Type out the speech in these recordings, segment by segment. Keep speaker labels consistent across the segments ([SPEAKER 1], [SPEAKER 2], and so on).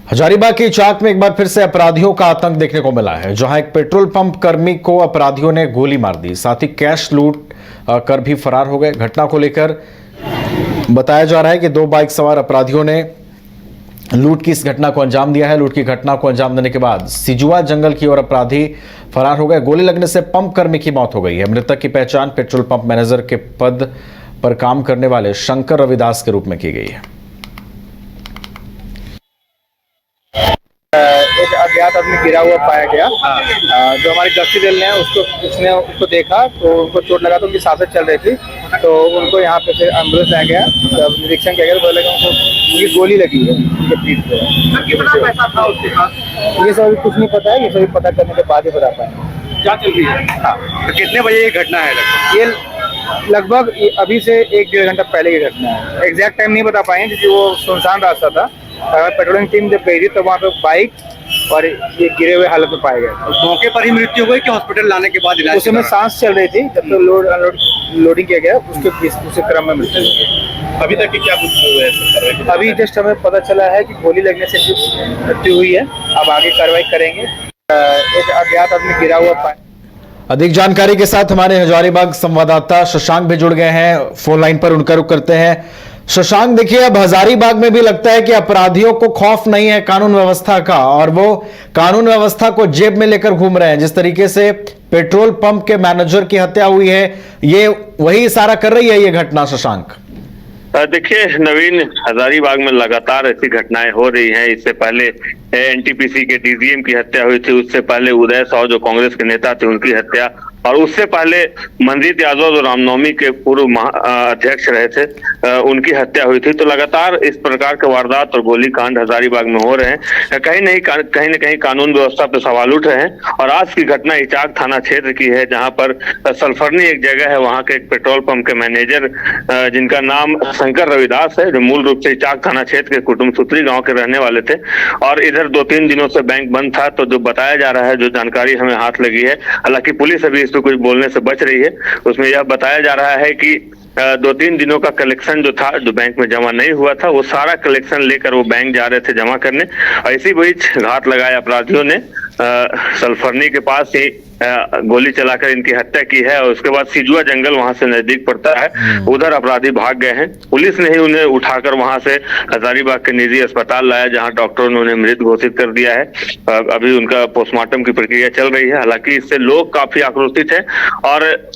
[SPEAKER 1] हजारीबाग की चाक में एक बार फिर से अपराधियों का आतंक देखने को मिला है, जहां एक पेट्रोल पंप कर्मी को अपराधियों ने गोली मार दी, साथ ही कैश लूट कर भी फरार हो गए। घटना को लेकर बताया जा रहा है कि दो बाइक सवार अपराधियों ने लूट की इस घटना को अंजाम दिया है। लूट की घटना को अंजाम देने के बाद सिजुआ जंगल की ओर अपराधी फरार हो गए। गोली लगने से पंप कर्मी की मौत हो गई है। मृतक की पहचान पेट्रोल पंप मैनेजर के पद पर काम करने वाले शंकर रविदास के रूप में की गई है।
[SPEAKER 2] एक अज्ञात आदमी गिरा हुआ पाया गया। जो हमारी गश्ती दल ने उसने उसको देखा तो उनको चोट लगा, तो उनकी सांसें चल रही थी, तो उनको यहाँ पे फिर एम्बुलेंस लाया गया। जब निरीक्षण किया गया तो बोला उनको उनकी गोली लगी है उनके पीठ पे।
[SPEAKER 3] कितना पैसा था उसके पास?
[SPEAKER 2] ये सब कुछ नहीं पता है, ये सभी पता करने के बाद ही बता पाएंगे।
[SPEAKER 3] क्या चल रही है?
[SPEAKER 2] हाँ,
[SPEAKER 3] तो कितने बजे ये घटना है?
[SPEAKER 2] ये लगभग अभी से 1-1.5 घंटा पहले की घटना है। एग्जैक्ट टाइम नहीं बता पाएंगे क्योंकि वो सुनसान रास्ता था। पेट्रोलिंग टीम जब गई थी तो वहाँ पे बाइक और ये गिरे हुए हालत में पाए गए।
[SPEAKER 3] मौके पर ही मृत्यु हुई कि हॉस्पिटल लाने के बाद इलाज?
[SPEAKER 2] उस समय सांस चल रही थी, जब तो लोडिंग किया गया उसी क्रम में मृत्यु हुई।
[SPEAKER 3] अभी तक की क्या कुछ हुआ है?
[SPEAKER 2] अभी जस्ट हमें पता चला है कि गोली लगने से मृत्यु हुई है। अब आगे कार्रवाई करेंगे। एक अज्ञात आदमी गिरा हुआ पाया।
[SPEAKER 1] अधिक जानकारी के साथ हमारे हजारीबाग संवाददाता शशांक भी जुड़ गए हैं फोन लाइन पर। उनका रुख करते हैं। शशांक, देखिए, अब हजारीबाग में भी लगता है कि अपराधियों को खौफ नहीं है कानून व्यवस्था का, और वो कानून व्यवस्था को जेब में लेकर घूम रहे हैं। जिस तरीके से पेट्रोल पंप के मैनेजर की हत्या हुई है, ये वही इशारा कर रही है ये घटना। शशांक,
[SPEAKER 4] देखिए नवीन, हजारीबाग में लगातार ऐसी घटनाएं हो रही हैं। इससे पहले एनटीपीसी के डीजीएम की हत्या हुई थी, उससे पहले उदय साहू जो कांग्रेस के नेता थे उनकी हत्या, और उससे पहले मनजीत यादव जो रामनवमी के पूर्व अध्यक्ष रहे थे उनकी हत्या हुई थी। तो लगातार इस प्रकार के वारदात और गोलीकांड हजारीबाग में हो रहे हैं। कहीं न कहीं कानून व्यवस्था पर सवाल उठ रहे हैं। और आज की घटना इचाक थाना क्षेत्र की है, जहां पर सल्फरनी एक जगह है, वहां के एक पेट्रोल पंप के मैनेजर जिनका नाम शंकर रविदास है, जो मूल रूप से इचाक थाना क्षेत्र के कुटुम्बसूत्री गांव के रहने वाले थे, और इधर 2-3 दिनों से बैंक बंद था। तो जो बताया जा रहा है, जो जानकारी हमें हाथ लगी है, हालांकि पुलिस अभी इसमें कुछ बोलने से बच रही है, उसमें यह बताया जा रहा है कि 2-3 दिनों का कलेक्शन जो था, जो बैंक में जमा नहीं हुआ था, वो सारा कलेक्शन लेकर वो बैंक जा रहे थे जमा करने। और इसी बीच घात लगाए अपराधियों ने सल्फरनी के पास ही गोली चलाकर इनकी हत्या की है। और उसके बाद सिजुआ जंगल वहां से नजदीक पड़ता है, उधर अपराधी भाग गए हैं। पुलिस ने ही उन्हें उठाकर वहां से हजारीबाग के निजी अस्पताल लाया, जहां डॉक्टरों ने उन्हें मृत घोषित कर दिया है। अभी उनका पोस्टमार्टम की प्रक्रिया चल रही है। हालांकि इससे लोग काफी आक्रोशित हैं, और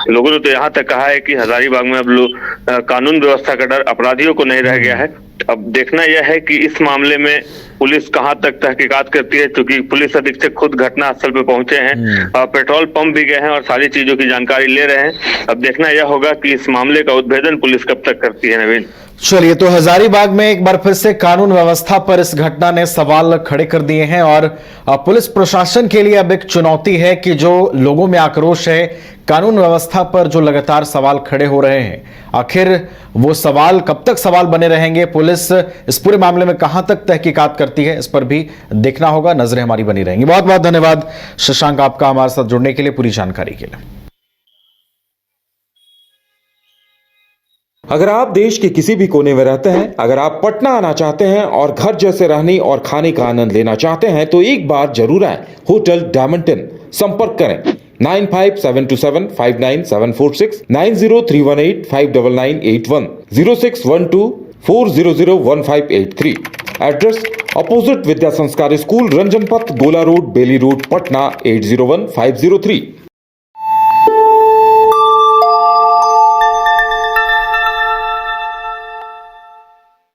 [SPEAKER 4] लोगों ने तो यहाँ तक कहा है कि हजारीबाग में अब कानून व्यवस्था का डर अपराधियों को नहीं रह गया है। अब देखना यह है कि इस मामले में पुलिस कहां तक तहकीकात करती है, क्योंकि पुलिस अधीक्षक खुद घटनास्थल पे पहुंचे हैं और पेट्रोल पंप भी गए हैं और सारी चीजों की जानकारी ले रहे हैं। अब देखना यह होगा कि इस मामले का उद्भेदन पुलिस कब तक करती है। नवीन,
[SPEAKER 1] चलिए, तो हजारीबाग में एक बार फिर से कानून व्यवस्था पर इस घटना ने सवाल खड़े कर दिए हैं, और पुलिस प्रशासन के लिए अब एक चुनौती है कि जो लोगों में आक्रोश है कानून व्यवस्था पर, जो लगातार सवाल खड़े हो रहे हैं, आखिर वो सवाल कब तक सवाल बने रहेंगे। पुलिस इस पूरे मामले में कहां तक तहकीकात करती है, इस पर भी देखना होगा। नजरें हमारी बनी रहेंगी। बहुत बहुत धन्यवाद शशांक, आपका हमारे साथ जुड़ने के लिए, पूरी जानकारी के लिए।
[SPEAKER 5] अगर आप देश के किसी भी कोने में रहते हैं, अगर आप पटना आना चाहते हैं और घर जैसे रहने और खाने का आनंद लेना चाहते हैं, तो एक बार जरूर आए होटल डायमंड इन। संपर्क करें 9572759746, 9031859981, 0612400153। एड्रेस अपोजिट विद्या संस्कार स्कूल, रंजन पथ, गोला रोड, बेली रोड, पटना 801503।